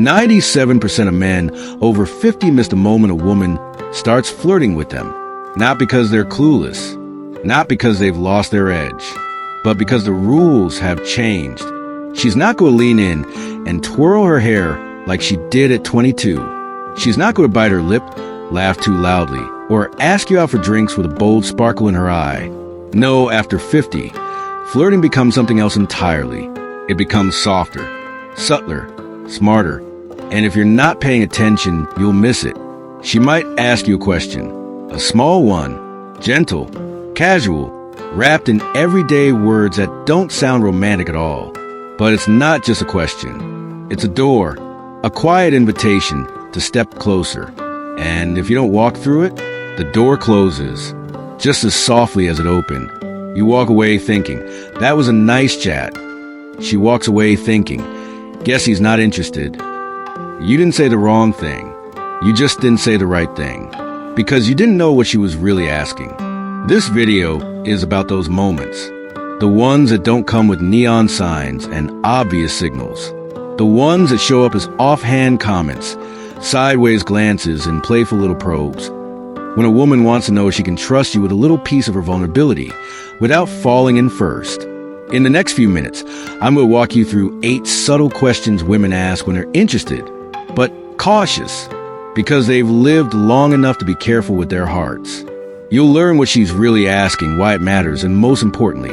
97% of men over 50 miss the moment a woman starts flirting with them. Not because they're clueless, not because they've lost their edge, but because the rules have changed. She's not going to lean in and twirl her hair like she did at 22. She's not going to bite her lip, laugh too loudly, or ask you out for drinks with a bold sparkle in her eye. No, after 50, flirting becomes something else entirely. It becomes softer, subtler, smarter, and if you're not paying attention, you'll miss it. She might ask you a question, a small one, gentle, casual, wrapped in everyday words that don't sound romantic at all. But it's not just a question. It's a door, a quiet invitation to step closer. And if you don't walk through it, the door closes, just as softly as it opened. You walk away thinking, that was a nice chat. She walks away thinking, guess he's not interested. You didn't say the wrong thing. You just didn't say the right thing. Because you didn't know what she was really asking. This video is about those moments. The ones that don't come with neon signs and obvious signals. The ones that show up as offhand comments, sideways glances, and playful little probes. When a woman wants to know if she can trust you with a little piece of her vulnerability without falling in first. In the next few minutes, I'm going to walk you through 8 subtle questions women ask when they're interested, but cautious, because they've lived long enough to be careful with their hearts. You'll learn what she's really asking, why it matters, and most importantly,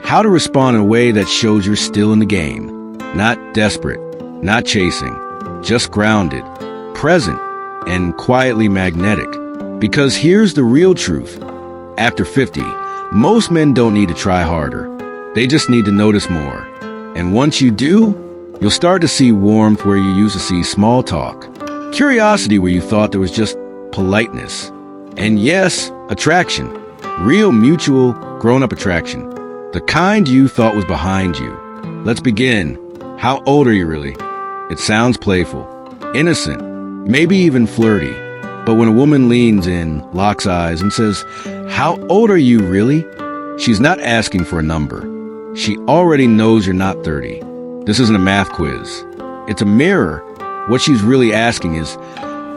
how to respond in a way that shows you're still in the game. Not desperate, not chasing, just grounded, present, and quietly magnetic. Because here's the real truth. After 50, most men don't need to try harder. They just need to notice more. And once you do, you'll start to see warmth where you used to see small talk. Curiosity where you thought there was just politeness. And yes, attraction. Real mutual grown-up attraction. The kind you thought was behind you. Let's begin. How old are you really? It sounds playful, innocent, maybe even flirty. But when a woman leans in, locks eyes, and says, how old are you really? She's not asking for a number. She already knows you're not 30. This isn't a math quiz. It's a mirror. What she's really asking is,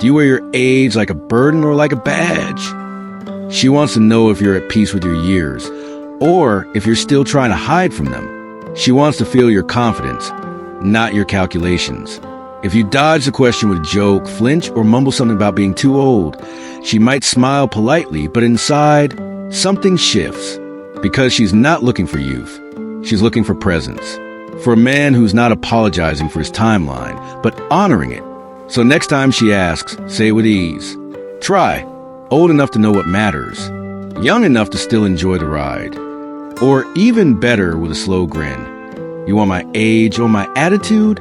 do you wear your age like a burden or like a badge? She wants to know if you're at peace with your years, or if you're still trying to hide from them. She wants to feel your confidence, not your calculations. If you dodge the question with a joke, flinch, or mumble something about being too old, she might smile politely, but inside, something shifts. Because she's not looking for youth. She's looking for presence. For a man who's not apologizing for his timeline, but honoring it. So next time she asks, say it with ease. Try. Old enough to know what matters. Young enough to still enjoy the ride. Or even better with a slow grin. You want my age or my attitude?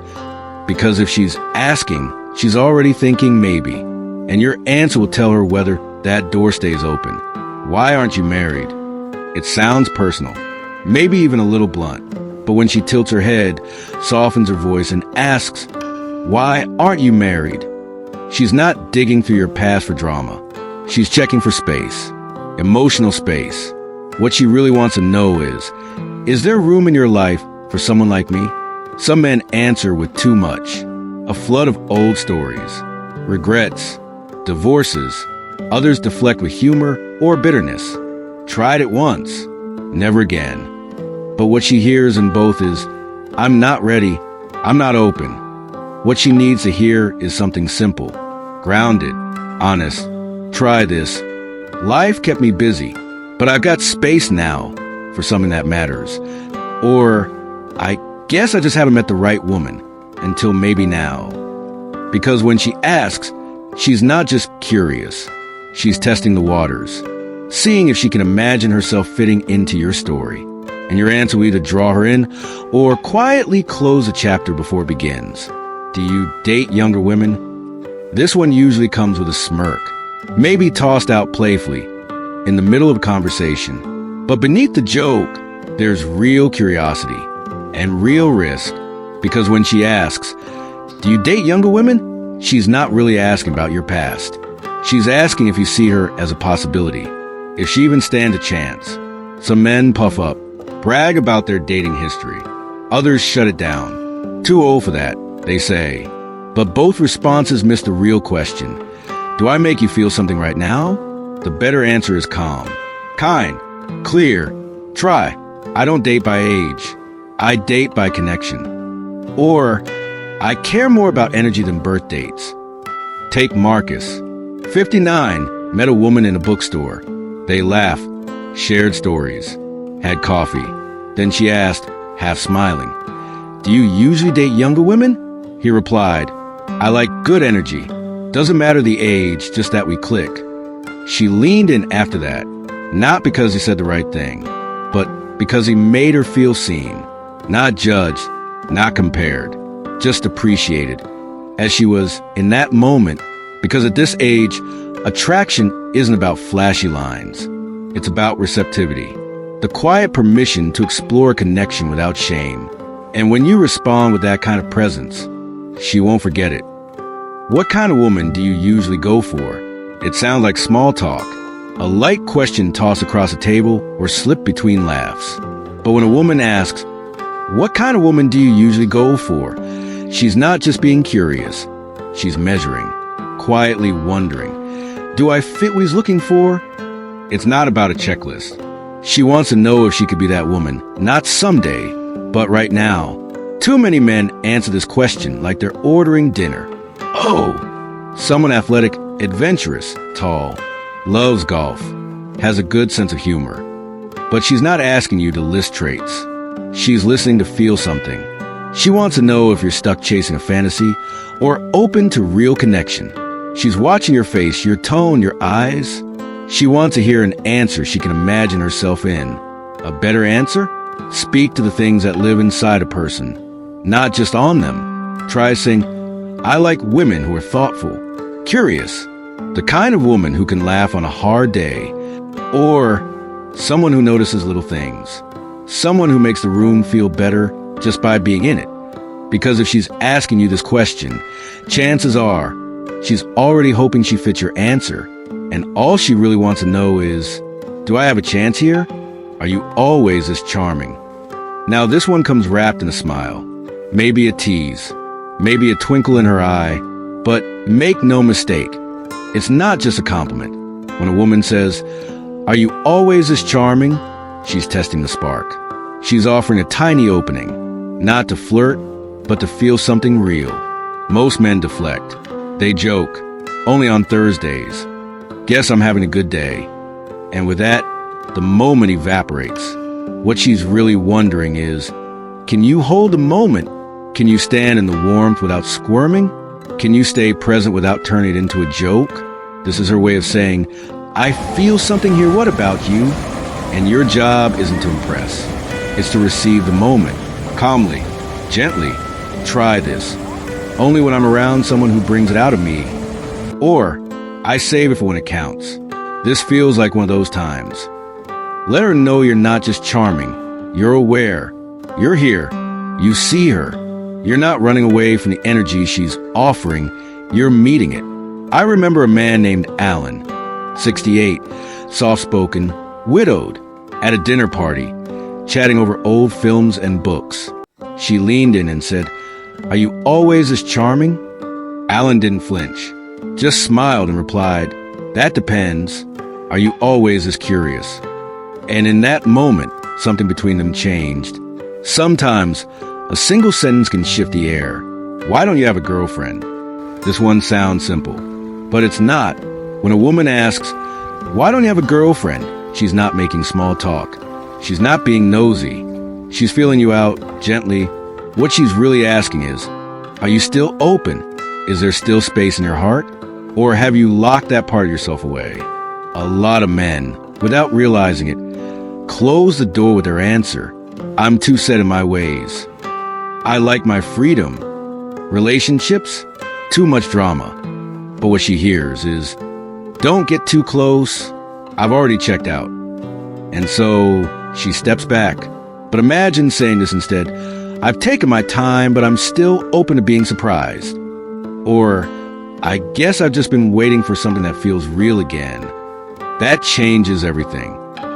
Because if she's asking, she's already thinking maybe. And your answer will tell her whether that door stays open. Why aren't you married? It sounds personal. Maybe even a little blunt. But when she tilts her head, softens her voice, and asks, why aren't you married? She's not digging through your past for drama. She's checking for space. Emotional space. What she really wants to know is there room in your life for someone like me? Some men answer with too much. A flood of old stories, regrets, divorces. Others deflect with humor or bitterness. Tried it once, never again. But what she hears in both is, I'm not ready, I'm not open. What she needs to hear is something simple, grounded, honest. Try this. Life kept me busy, but I've got space now for something that matters. Or, I guess I just haven't met the right woman until maybe now. Because when she asks, she's not just curious. She's testing the waters, seeing if she can imagine herself fitting into your story. And your answer will either draw her in or quietly close a chapter before it begins. Do you date younger women? This one usually comes with a smirk, maybe tossed out playfully in the middle of a conversation. But beneath the joke, there's real curiosity and real risk. Because when she asks, do you date younger women? She's not really asking about your past. She's asking if you see her as a possibility, if she even stands a chance. Some men puff up, brag about their dating history. Others shut it down. Too old for that, they say. But both responses miss the real question. Do I make you feel something right now? The better answer is calm, kind, clear, try. I don't date by age. I date by connection. Or, I care more about energy than birth dates. Take Marcus, 59, met a woman in a bookstore. They laughed, shared stories, had coffee. Then she asked, half smiling, "Do you usually date younger women?" He replied, "I like good energy. Doesn't matter the age, just that we click." She leaned in after that, not because he said the right thing, but because he made her feel seen, not judged, not compared, just appreciated, as she was in that moment, because at this age, attraction isn't about flashy lines. It's about receptivity, the quiet permission to explore a connection without shame. And when you respond with that kind of presence, she won't forget it. What kind of woman do you usually go for? It sounds like small talk, a light question tossed across a table or slipped between laughs. But when a woman asks, "What kind of woman do you usually go for?" she's not just being curious. She's measuring, quietly wondering, do I fit what he's looking for? It's not about a checklist. She wants to know if she could be that woman, not someday, but right now. Too many men answer this question like they're ordering dinner. Oh, someone athletic, adventurous, tall, loves golf, has a good sense of humor. But she's not asking you to list traits. She's listening to feel something. She wants to know if you're stuck chasing a fantasy or open to real connection. She's watching your face, your tone, your eyes. She wants to hear an answer she can imagine herself in. A better answer? Speak to the things that live inside a person, not just on them. Try saying, "I like women who are thoughtful, curious, the kind of woman who can laugh on a hard day," or someone who notices little things, someone who makes the room feel better just by being in it. Because if she's asking you this question, chances are she's already hoping she fits your answer, and all she really wants to know is, do I have a chance here? Are you always as charming? Now this one comes wrapped in a smile, maybe a tease, maybe a twinkle in her eye, but make no mistake, it's not just a compliment. When a woman says, "Are you always as charming?" she's testing the spark. She's offering a tiny opening, not to flirt, but to feel something real. Most men deflect. They joke, "Only on Thursdays. Guess I'm having a good day." And with that, the moment evaporates. What she's really wondering is, can you hold the moment? Can you stand in the warmth without squirming? Can you stay present without turning it into a joke? This is her way of saying, "I feel something here, what about you?" And your job isn't to impress. It's to receive the moment, calmly, gently. Try this. Only when I'm around someone who brings it out of me. Or, I save it for when it counts. This feels like one of those times. Let her know you're not just charming. You're aware. You're here. You see her. You're not running away from the energy she's offering. You're meeting it. I remember a man named Alan, 68, soft-spoken, widowed, at a dinner party, chatting over old films and books. She leaned in and said, "Are you always as charming?" Alan didn't flinch, just smiled and replied, "That depends. Are you always as curious?" And in that moment, something between them changed. Sometimes, a single sentence can shift the air. Why don't you have a girlfriend? This one sounds simple, but it's not. When a woman asks, "Why don't you have a girlfriend?" she's not making small talk. She's not being nosy. She's feeling you out gently. What she's really asking is, are you still open? Is there still space in your heart? Or have you locked that part of yourself away? A lot of men, without realizing it, close the door with their answer. "I'm too set in my ways. I like my freedom. Relationships? Too much drama." But what she hears is, "Don't get too close. I've already checked out." And so she steps back. But imagine saying this instead, "I've taken my time, but I'm still open to being surprised." Or, "I guess I've just been waiting for something that feels real again." That changes everything.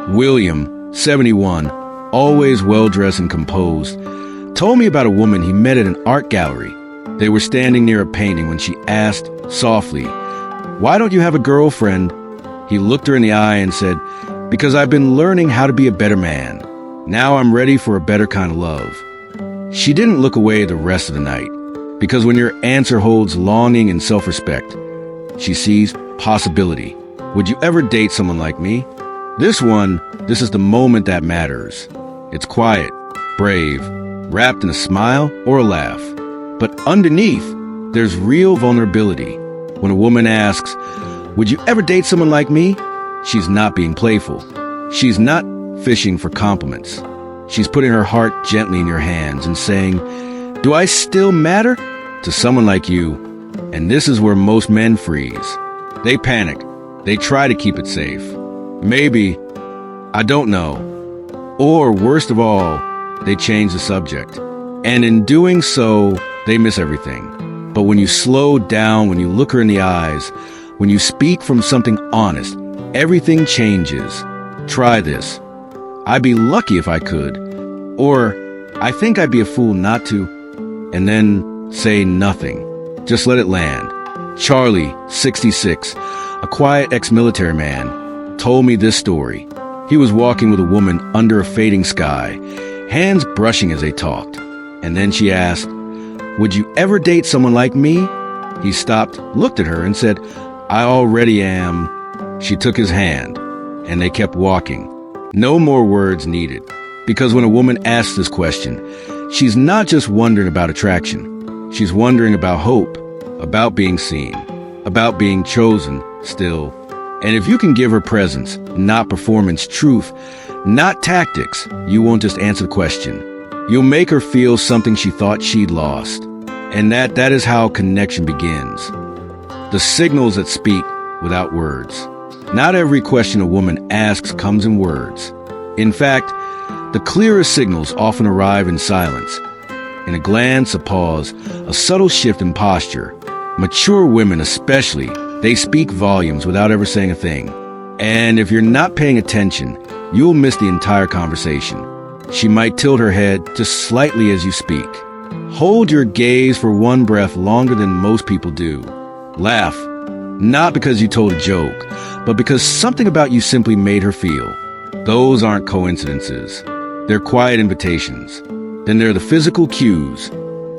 William, 71, always well-dressed and composed, told me about a woman he met at an art gallery. They were standing near a painting when she asked softly, "Why don't you have a girlfriend?" He looked her in the eye and said, "Because I've been learning how to be a better man. Now I'm ready for a better kind of love." She didn't look away the rest of the night, because when your answer holds longing and self-respect, she sees possibility. Would you ever date someone like me? This is the moment that matters. It's quiet, brave, wrapped in a smile or a laugh. But underneath, there's real vulnerability. When a woman asks, "Would you ever date someone like me?" she's not being playful. She's not fishing for compliments. She's putting her heart gently in your hands and saying, "Do I still matter to someone like you?" And this is where most men freeze. They panic. They try to keep it safe. Maybe, I don't know. Or worst of all, they change the subject. And in doing so, they miss everything. But when you slow down, when you look her in the eyes, when you speak from something honest, everything changes. Try this. "I'd be lucky if I could." Or, "I think I'd be a fool not to." And then say nothing. Just let it land. Charlie, 66, a quiet ex-military man, told me this story. He was walking with a woman under a fading sky, hands brushing as they talked. And then she asked, "Would you ever date someone like me?" He stopped, looked at her, and said, "I already am." She took his hand, and they kept walking. No more words needed. Because when a woman asks this question, she's not just wondering about attraction. She's wondering about hope, about being seen, about being chosen still. And if you can give her presence, not performance, truth, not tactics, you won't just answer the question. You'll make her feel something she thought she'd lost. And that is how connection begins. The signals that speak without words. Not every question a woman asks comes in words. In fact, the clearest signals often arrive in silence. In a glance, a pause, a subtle shift in posture. Mature women especially, they speak volumes without ever saying a thing. And if you're not paying attention, you'll miss the entire conversation. She might tilt her head just slightly as you speak. Hold your gaze for one breath longer than most people do. Laugh, not because you told a joke, but because something about you simply made her feel. Those aren't coincidences. They're quiet invitations. Then there are the physical cues.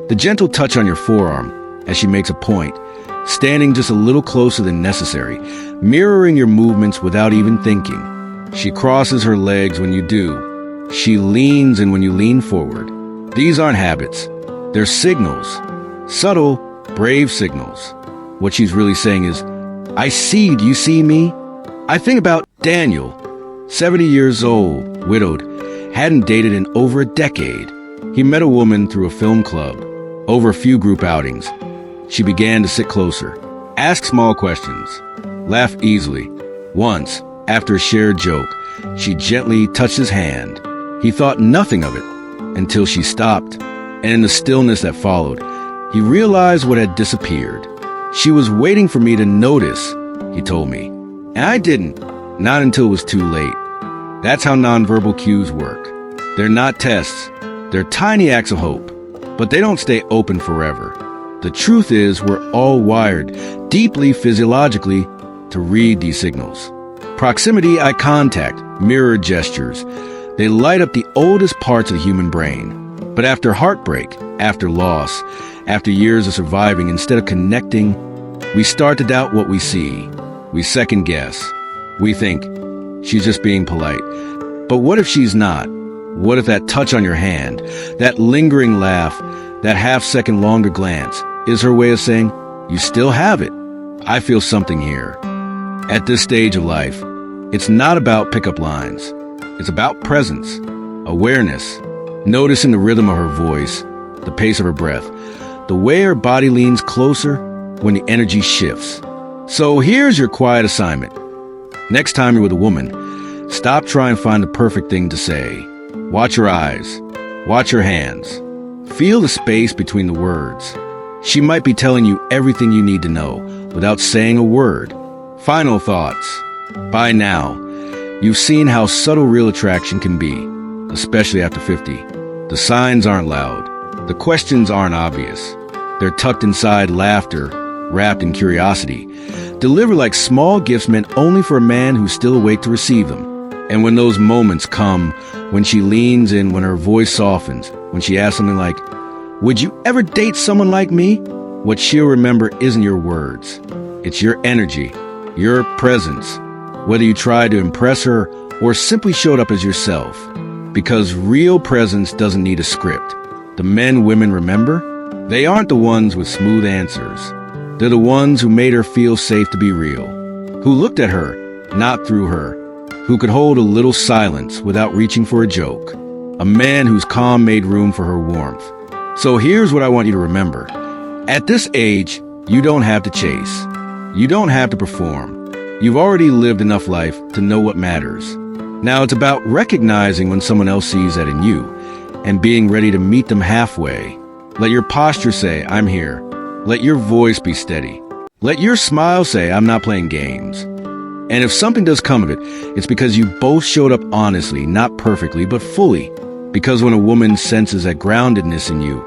The gentle touch on your forearm as she makes a point, standing just a little closer than necessary, mirroring your movements without even thinking. She crosses her legs when you do. She leans in when you lean forward. These aren't habits. They're signals. Subtle, brave signals. What she's really saying is, "I see, do you see me?" I think about Daniel, 70 years old, widowed, hadn't dated in over a decade. He met a woman through a film club, over a few group outings. She began to sit closer, ask small questions, laugh easily. Once, after a shared joke, she gently touched his hand. He thought nothing of it until she stopped, and in the stillness that followed, he realized what had disappeared. "She was waiting for me to notice," he told me. And I didn't, not until it was too late. That's how nonverbal cues work. They're not tests. They're tiny acts of hope, but they don't stay open forever. The truth is, we're all wired, deeply physiologically, to read these signals. Proximity, eye contact, mirror gestures, they light up the oldest parts of the human brain. But after heartbreak, after loss, after years of surviving, instead of connecting, we start to doubt what we see. We second guess. We think, she's just being polite. But what if she's not? What if that touch on your hand, that lingering laugh, that half-second longer glance, is her way of saying, "You still have it. I feel something here." At this stage of life, it's not about pickup lines. It's about presence, awareness, noticing the rhythm of her voice, the pace of her breath, the way her body leans closer when the energy shifts. So here's your quiet assignment. Next time you're with a woman, stop trying to find the perfect thing to say. Watch her eyes. Watch her hands. Feel the space between the words. She might be telling you everything you need to know without saying a word. Final thoughts. By now, you've seen how subtle real attraction can be, especially after 50. The signs aren't loud. The questions aren't obvious. They're tucked inside laughter, wrapped in curiosity, delivered like small gifts meant only for a man who's still awake to receive them. And when those moments come, when she leans in, when her voice softens, when she asks something like, "Would you ever date someone like me?" what she'll remember isn't your words. It's your energy, your presence, whether you tried to impress her or simply showed up as yourself. Because real presence doesn't need a script. The men women remember, they aren't the ones with smooth answers. They're the ones who made her feel safe to be real, who looked at her, not through her, who could hold a little silence without reaching for a joke. A man whose calm made room for her warmth. So here's what I want you to remember. At this age, you don't have to chase. You don't have to perform. You've already lived enough life to know what matters. Now it's about recognizing when someone else sees that in you and being ready to meet them halfway. Let your posture say, "I'm here." Let your voice be steady. Let your smile say, "I'm not playing games." And if something does come of it, it's because you both showed up honestly, not perfectly, but fully. Because when a woman senses that groundedness in you,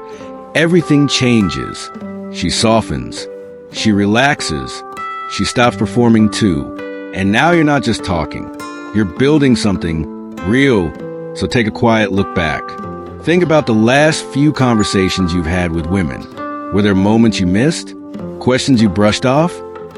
everything changes. She softens. She relaxes. She stops performing too. And now you're not just talking. You're building something real. So take a quiet look back. Think about the last few conversations you've had with women. Were there moments you missed? Questions you brushed off?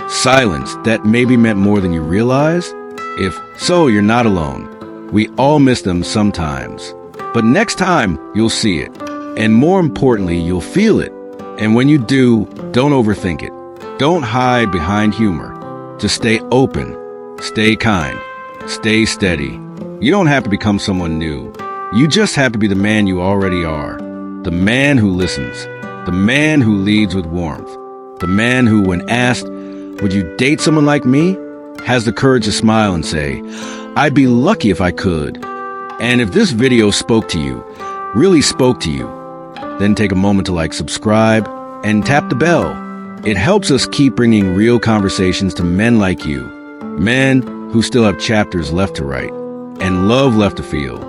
Silence that maybe meant more than you realized? If so, you're not alone. We all miss them sometimes. But next time, you'll see it. And more importantly, you'll feel it. And when you do, don't overthink it. Don't hide behind humor. Just stay open. Stay kind. Stay steady. You don't have to become someone new. You just have to be the man you already are. The man who listens. The man who leads with warmth. The man who, when asked, "Would you date someone like me?" has the courage to smile and say, "I'd be lucky if I could." And if this video spoke to you, really spoke to you, then take a moment to subscribe, and tap the bell. It helps us keep bringing real conversations to men like you. Men who still have chapters left to write and love left to feel.